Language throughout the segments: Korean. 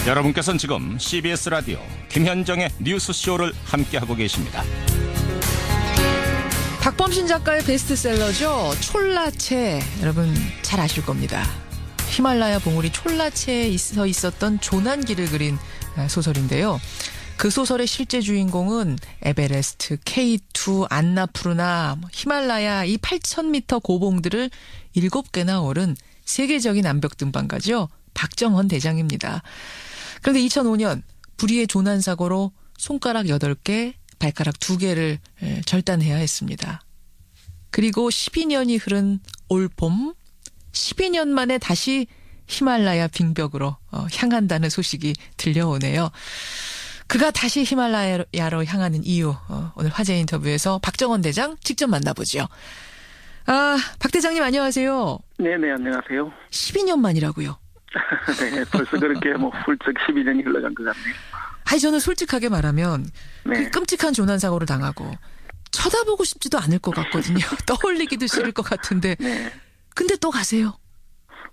여러분께서는 지금 CBS 라디오 김현정의 뉴스쇼를 함께하고 계십니다. 박범신 작가의 베스트셀러죠. 촐라체. 여러분 잘 아실 겁니다. 히말라야 봉우리 촐라체에 있었던 조난기를 그린 소설인데요. 그 소설의 실제 주인공은 에베레스트, K2, 안나푸르나, 히말라야 이 8,000m 고봉들을 7개나 오른 세계적인 암벽 등반가죠. 박정헌 대장입니다. 그런데 2005년 불의의 조난사고로 손가락 8개, 발가락 2개를 절단해야 했습니다. 그리고 12년이 흐른 올봄, 12년 만에 다시 히말라야 빙벽으로 향한다는 소식이 들려오네요. 그가 다시 히말라야로 향하는 이유, 오늘 화제 인터뷰에서 박정헌 대장 직접 만나보죠. 박 대장님 안녕하세요. 네네, 안녕하세요. 12년 만이라고요? 네, 벌써 그렇게 훌쩍 12년이 흘러간 것 같네요. 저는 솔직하게 말하면 네. 그 끔찍한 조난사고를 당하고 쳐다보고 싶지도 않을 것 같거든요. 떠올리기도 싫을 것 같은데. 네. 근데 또 가세요.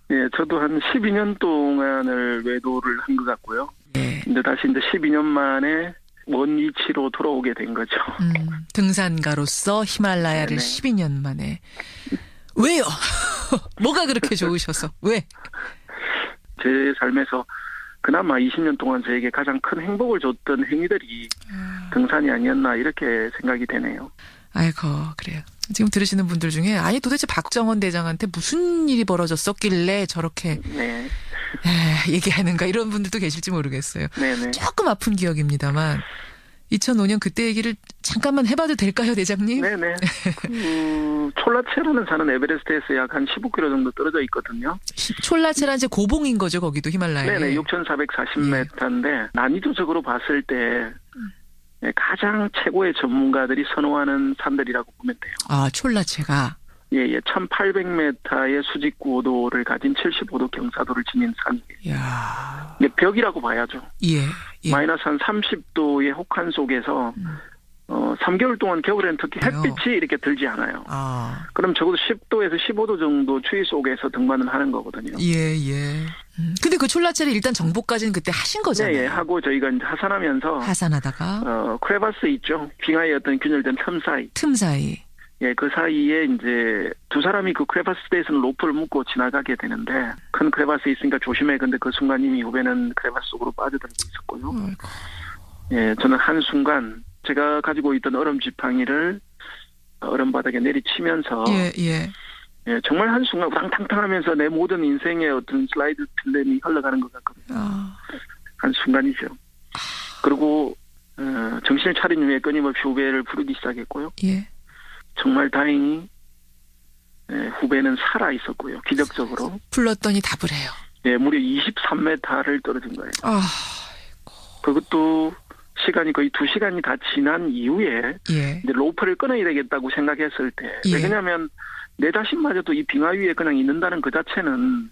네, 저도 한 12년 동안을 외도를 한 것 같고요. 네. 근데 다시 이제 12년 만에 먼 위치로 돌아오게 된 거죠. 등산가로서 히말라야를 네네. 12년 만에. 왜요? 뭐가 그렇게 좋으셔서? 왜? 제 삶에서 그나마 20년 동안 저에게 가장 큰 행복을 줬던 행위들이 등산이 아니었나 이렇게 생각이 되네요. 아이고, 그래요. 지금 들으시는 분들 중에 아니 도대체 박정헌 대장한테 무슨 일이 벌어졌었길래 저렇게 네. 얘기하는가 이런 분들도 계실지 모르겠어요. 네네. 조금 아픈 기억입니다만 2005년 그때 얘기를 잠깐만 해봐도 될까요, 대장님? 네네. 촐라체라는 산은 에베레스트에서 약 한 15km 정도 떨어져 있거든요. 촐라체란 이제 고봉인 거죠, 거기도 히말라야. 네네, 6,440m인데 난이도적으로 봤을 때 가장 최고의 전문가들이 선호하는 산들이라고 보면 돼요. 촐라체가. 예, 1,800m의 수직 고도를 가진 75도 경사도를 지닌 산이에요. 야. 근데 벽이라고 봐야죠. 예. 마이너스 한 30도의 혹한 속에서 3개월 동안 겨울에는 특히 햇빛이 이렇게 들지 않아요. 그럼 적어도 10도에서 15도 정도 추위 속에서 등반을 하는 거거든요. 예. 근데 그 촐라체를 일단 정복까지는 그때 하신 거잖아요. 네, 하고 저희가 이제 하산하다가 크레바스 있죠. 빙하의 어떤 균열된 틈 사이. 예, 그 사이에 이제 두 사람이 그 크레바스대에서는 로프를 묶고 지나가게 되는데 큰 크레바스 있으니까 조심해. 근데 그 순간 이미 후배는 크레바스 속으로 빠져들고 있었고요. 아이고. 예, 저는 한순간 제가 가지고 있던 얼음 지팡이를 얼음바닥에 내리치면서 예, 정말 한순간 우당탕탕하면서 내 모든 인생의 어떤 슬라이드 필름이 흘러가는 것 같거든요. 한순간이죠. 그리고 정신을 차린 후에 끊임없이 후배를 부르기 시작했고요. 예. 정말 다행히 후배는 살아 있었고요. 기적적으로. 불렀더니 답을 해요. 예, 무려 23m를 떨어진 거예요. 그것도 시간이 거의 2시간이 다 지난 이후에 이제 로프를 끊어야 되겠다고 생각했을 때 왜냐하면 내 자신마저도 이 빙하 위에 그냥 있는다는 그 자체는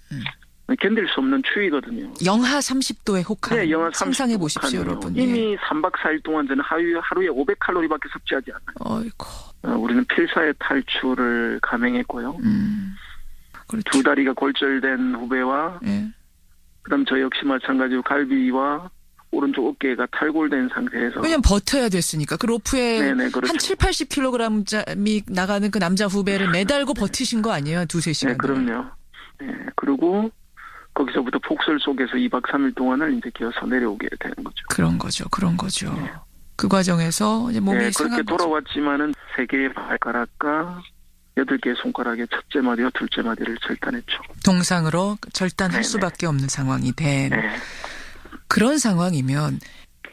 견딜 수 없는 추위거든요. 영하 30도의 혹한. 네, 영하 30도 상상해 보십시오, 여러분. 이미 3박 4일 동안 저는 하루에 500칼로리밖에 섭취하지 않아요. 아이고. 우리는 필사의 탈출을 감행했고요. 그렇죠. 두 다리가 골절된 후배와 그다음 저 역시 마찬가지로 갈비와 오른쪽 어깨가 탈골된 상태에서. 왜냐면 버텨야 됐으니까. 그 로프에 그렇죠. 한 7, 80kg이 나가는 그 남자 후배를 매달고 버티신 거 아니에요? 2-3시간. 네, 그럼요. 그리고 거기서부터 폭설 속에서 2박 3일 동안을 이제 기어서 내려오게 되는 거죠. 그런 거죠. 그 과정에서 이제 몸이 상한 그렇게 거죠. 돌아왔지만은 3개의 발가락과 8개의 손가락의 첫째 마디와 둘째 마디를 절단했죠. 동상으로 절단할 수밖에 없는 상황이 된. 그런 상황이면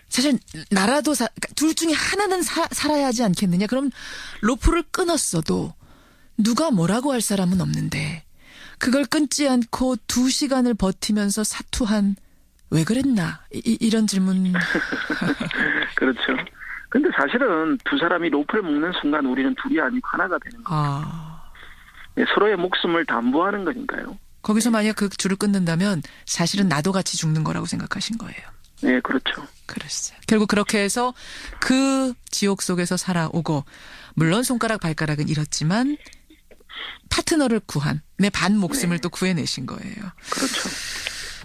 사실 나라도 둘 중에 하나는 살아야 하지 않겠느냐. 그럼 로프를 끊었어도 누가 뭐라고 할 사람은 없는데 그걸 끊지 않고 2시간을 버티면서 사투한 왜 그랬나? 이런 질문. 그렇죠. 근데 사실은 두 사람이 로프를 묶는 순간 우리는 둘이 아니고 하나가 되는 거예요. 서로의 목숨을 담보하는 거니까요. 거기서 만약 그 줄을 끊는다면 사실은 나도 같이 죽는 거라고 생각하신 거예요. 네, 그렇죠. 그랬어요. 결국 그렇게 해서 그 지옥 속에서 살아오고 물론 손가락 발가락은 잃었지만 파트너를 구한 내 반 목숨을 또 구해내신 거예요. 그렇죠.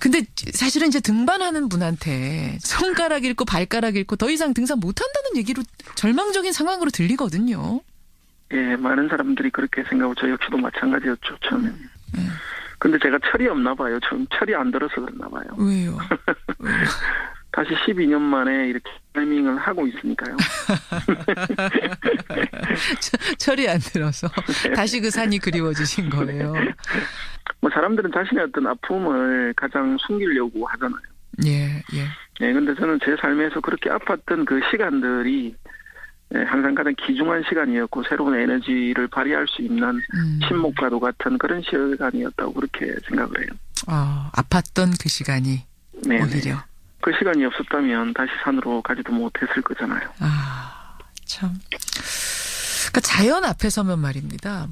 근데 사실은 이제 등반하는 분한테 손가락 잃고 발가락 잃고 더 이상 등산 못한다는 얘기로 절망적인 상황으로 들리거든요. 예, 많은 사람들이 그렇게 생각하고 저 역시도 마찬가지였죠, 처음에는. 근데 제가 철이 없나 봐요. 좀 철이 안 들어서 그랬나 봐요. 왜요? 다시 12년 만에 이렇게 클라이밍을 하고 있으니까요. 철이 안 들어서 다시 그 산이 그리워지신 거예요. 뭐 사람들은 자신의 어떤 아픔을 가장 숨기려고 하잖아요. 예. 예, 근데 저는 제 삶에서 그렇게 아팠던 그 시간들이 항상 가장 귀중한 시간이었고 새로운 에너지를 발휘할 수 있는 신목과도 같은 그런 시간이었다고 그렇게 생각을 해요. 아팠던 그 시간이 네네. 오히려. 그 시간이 없었다면 다시 산으로 가지도 못했을 거잖아요. 참. 그러니까 자연 앞에 서면 말입니다.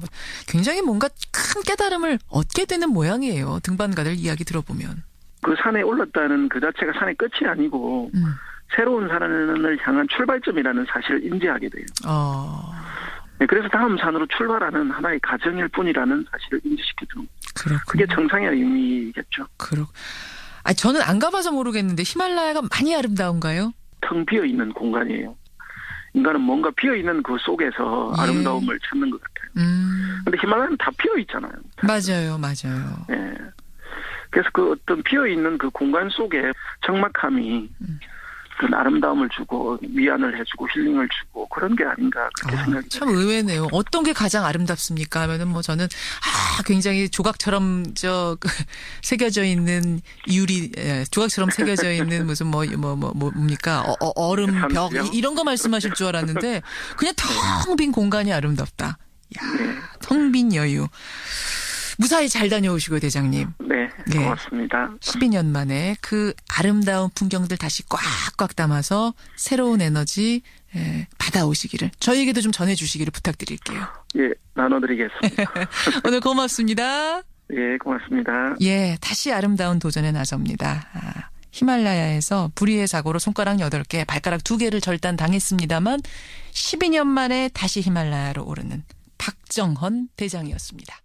굉장히 뭔가 큰 깨달음을 얻게 되는 모양이에요. 등반가들 이야기 들어보면. 그 산에 올랐다는 그 자체가 산의 끝이 아니고 새로운 산을 향한 출발점이라는 사실을 인지하게 돼요. 네, 그래서 다음 산으로 출발하는 하나의 과정일 뿐이라는 사실을 인지시켜주는 거죠. 그게 정상의 의미겠죠. 저는 안 가봐서 모르겠는데 히말라야가 많이 아름다운가요? 텅 비어있는 공간이에요. 인간은 뭔가 비어있는 그 속에서 아름다움을 찾는 것 같아요. 근데 히말라야는 다 비어있잖아요. 맞아요. 예. 그래서 그 어떤 비어있는 그 공간 속에 적막함이 그 아름다움을 주고 위안을 해주고 힐링을 주고 그런 게 아닌가 그렇게 생각이 참 의외네요. 어떤 게 가장 아름답습니까? 하면은 저는 굉장히 조각처럼 새겨져 있는 조각처럼 새겨져 있는 무슨 뭡니까? 얼음 벽 이런 거 말씀하실 줄 알았는데 그냥 텅 빈 공간이 아름답다. 텅 빈 여유. 무사히 잘 다녀오시고요, 대장님. 네, 고맙습니다. 12년 만에 그 아름다운 풍경들 다시 꽉꽉 담아서 새로운 에너지 받아오시기를 저희에게도 좀 전해주시기를 부탁드릴게요. 예, 나눠드리겠습니다. 오늘 고맙습니다. 예, 고맙습니다. 예, 다시 아름다운 도전에 나섭니다. 히말라야에서 불의의 사고로 손가락 8개, 발가락 2개를 절단당했습니다만 12년 만에 다시 히말라야로 오르는 박정헌 대장이었습니다.